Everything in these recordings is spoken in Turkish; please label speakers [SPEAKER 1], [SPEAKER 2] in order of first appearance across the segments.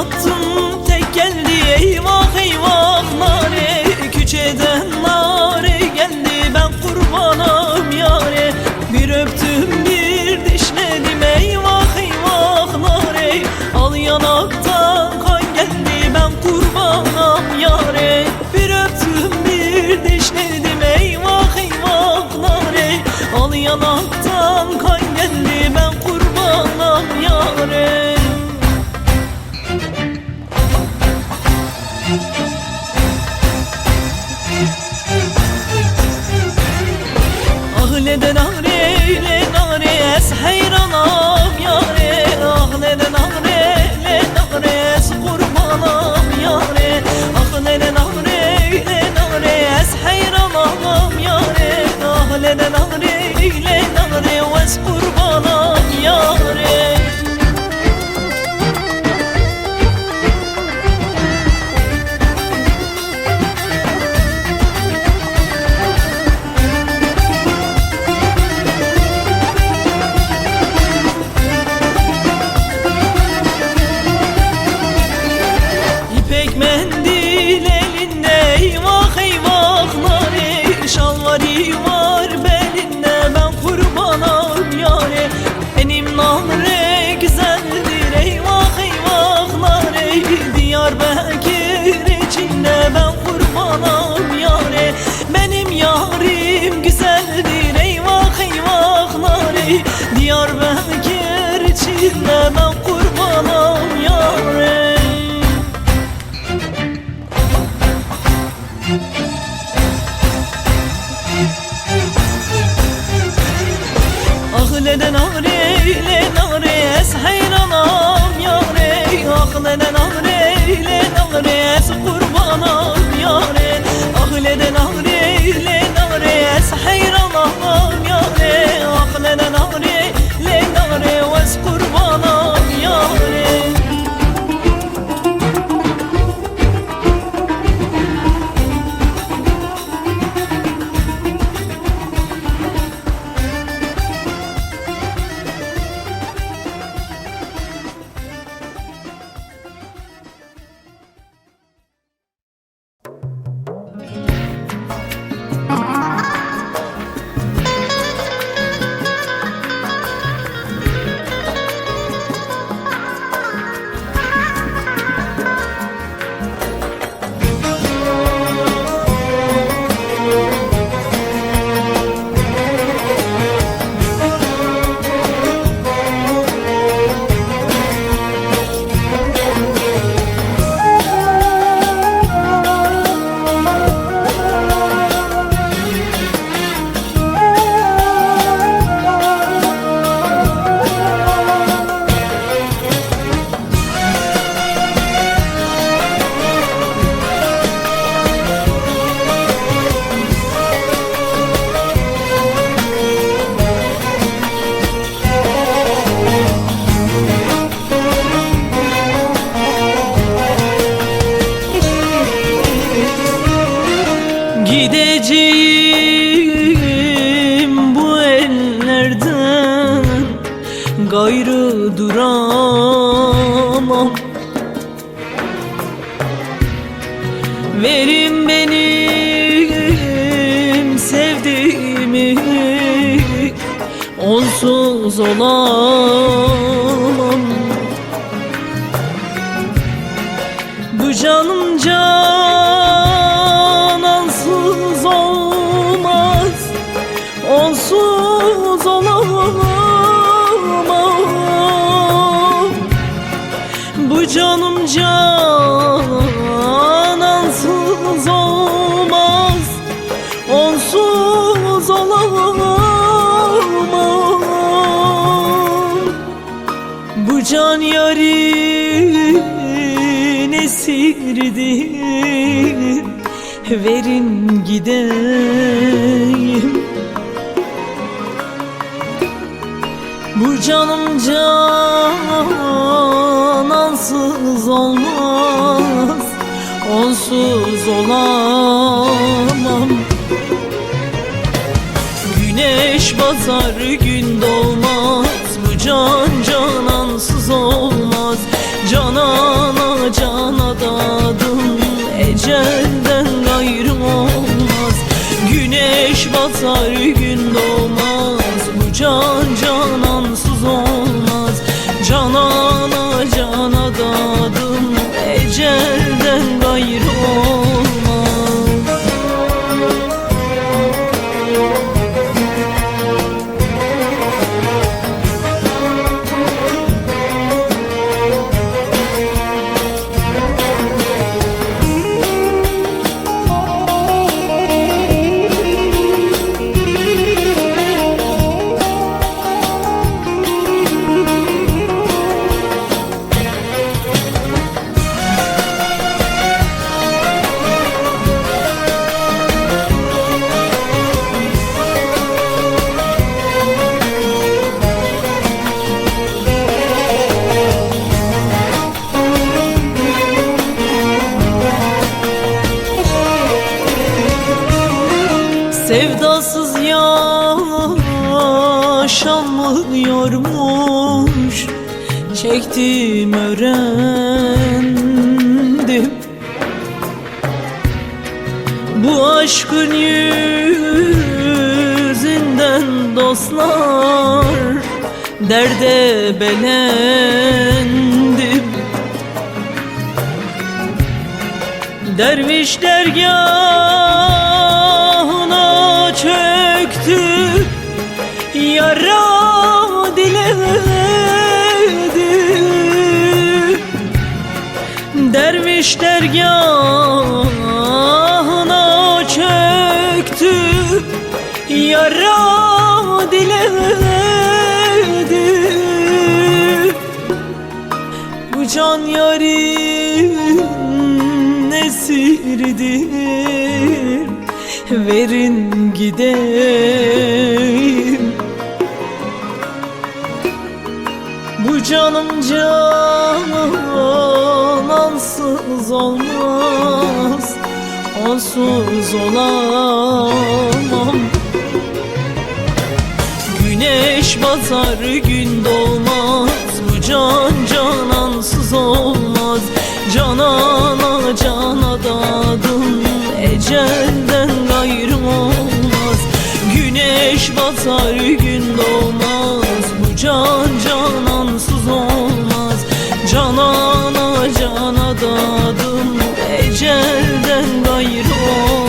[SPEAKER 1] yarattın tek geldi, eyvah eyvah nare. Küçeden nare geldi, ben kurbanım yare. Bir öptüm bir dişledim, eyvah eyvah nare. Al yanaktan kan geldi, ben kurbanım yare. Bir öptüm bir dişledim, eyvah eyvah nare. Al yanaktan kan geldi, ben kurbanım yare. Neden nare, le nare, es hayranam yare. Ah neden nare, le nare, es kurbanam yare. Ah neden nare, le nare, es hayranam yare. Ah neden nare, le nare, es kurbanam yare. Mendil elinde, eyvah eyvah nare. Şalvarı var belinde, ben kurbanım yare. Benim nare güzeldir, eyvah eyvah nare. Diyarbakır içinde, ben kurbanım yare. Benim yarim güzeldir, eyvah eyvah nare. Diyarbakır içinde, ben kurbanım yare. Ah neden nare, le nare, es hayranam yare. Ah neden nare, le nare, es kurbanam yare. Ah neden nare, le nare, es hayranam yare. Ah neden nare, le nare, es kurbanam yare. Gideceğim bu ellerden, gayrı duramam. Verin benim sevdiğimi, onsuz olamam. Bu canım canansız olmaz, onsuz olamam. Bu canım canansız olmaz, onsuz olamam. Bu can yarın esirdir, verin gideyim. Bu canım canansız olmaz, onsuz olamam. Güneş batar gün doğmaz, bu can canansız olmaz. Canana ecelden gayrı olmaz. Güneş batar gün doğmaz, bu can canansız olmaz. Canana cana dadım, ecelden gayrı olmaz. Sevdasız yaşanmıyormuş, çektim öğrendim. Bu aşkın yüzünden dostlar, derde belendim. Derviş dergâhına çöktü, yara diledi. Derviş dergâhına çöktü, yara diledi. Bu can yarim esirdir, verin gideyim. Bu canım canansız olmaz, onsuz olamam. Güneş batar gün doğmaz, bu can canansız olmaz. Canana cana dadım, ecelden gayrı olmaz. Güneş batar gün doğmaz, bu can canansız olmaz. Canana cana dadım, ecelden gayrı olmaz.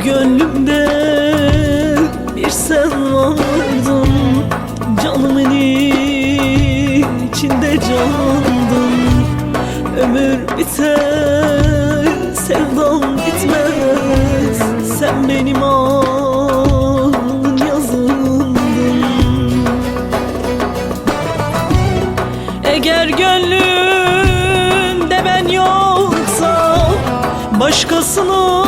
[SPEAKER 1] gönlümde bir sen vardın, canımın içinde candın. Ömür biter, sevdam bitmez, sen benim alın yazımdın. Eğer gönlümde ben yoksam, başkasını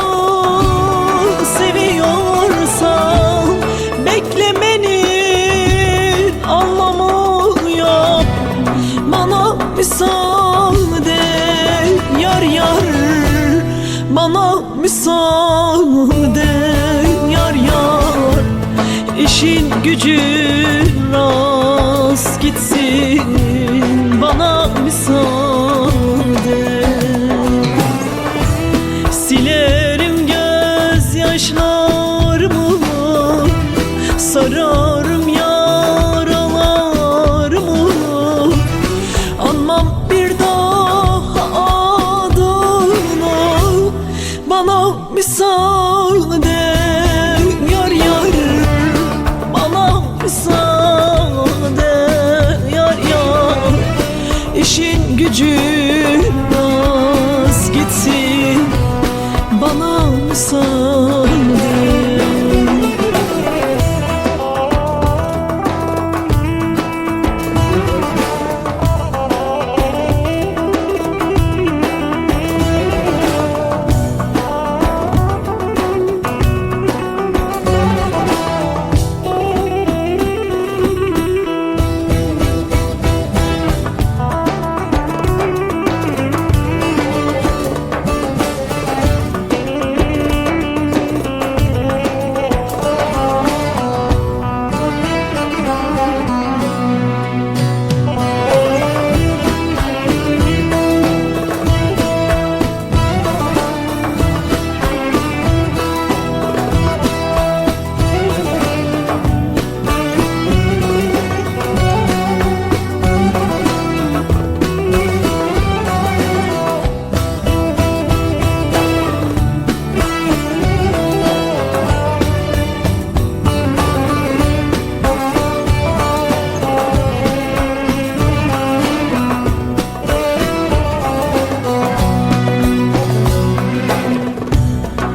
[SPEAKER 1] seviyorsam, beklemenin anlamı yok. Bana müsaade yar yar, bana müsaade yar yar. İşin gücün rast gitsin, bana müsaade. Silerim gözyaşlarımı, sararım yaralarımı. Anmam bir daha adını, bana müsaade yar yar, bana müsaade yar yar. İşin gücün rast gitsin, bana müsaade.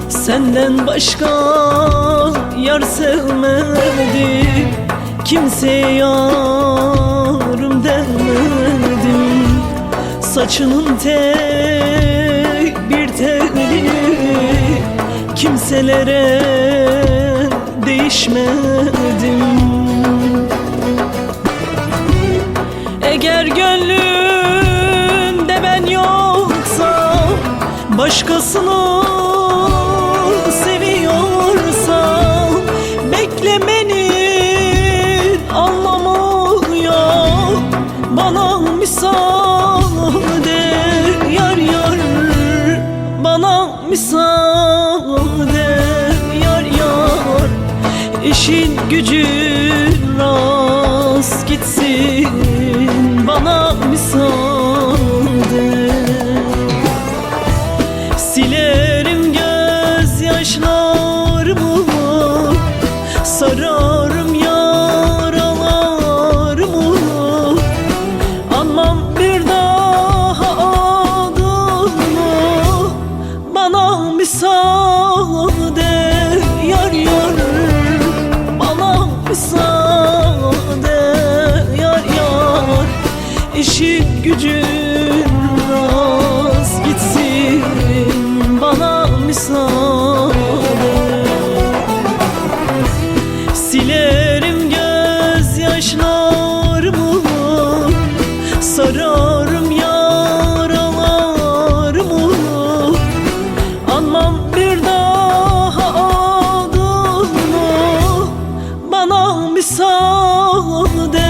[SPEAKER 1] Senden başka yar sevmedim, kimseye yarım demedim. Saçının tek bir teli kimselere değişmedim. Eğer gönlümde ben yoksam, başkasını seviyorsam, beklemenin anlamı yok. Bana müsaade yar yar, bana müsaade yar yar. İşin gücün rast gitsin, bana müsaade. Silerim gözyaşlarımı, sararım yaralarımı. Anmam bir daha adını, bana müsaade yar yar, bana müsaade yar yar. İşin gücün rast gitsin, bana müsaade. Silerim gözyaşlarımı, sararım yaralarımı. Anmam bir daha adını, bana müsaade.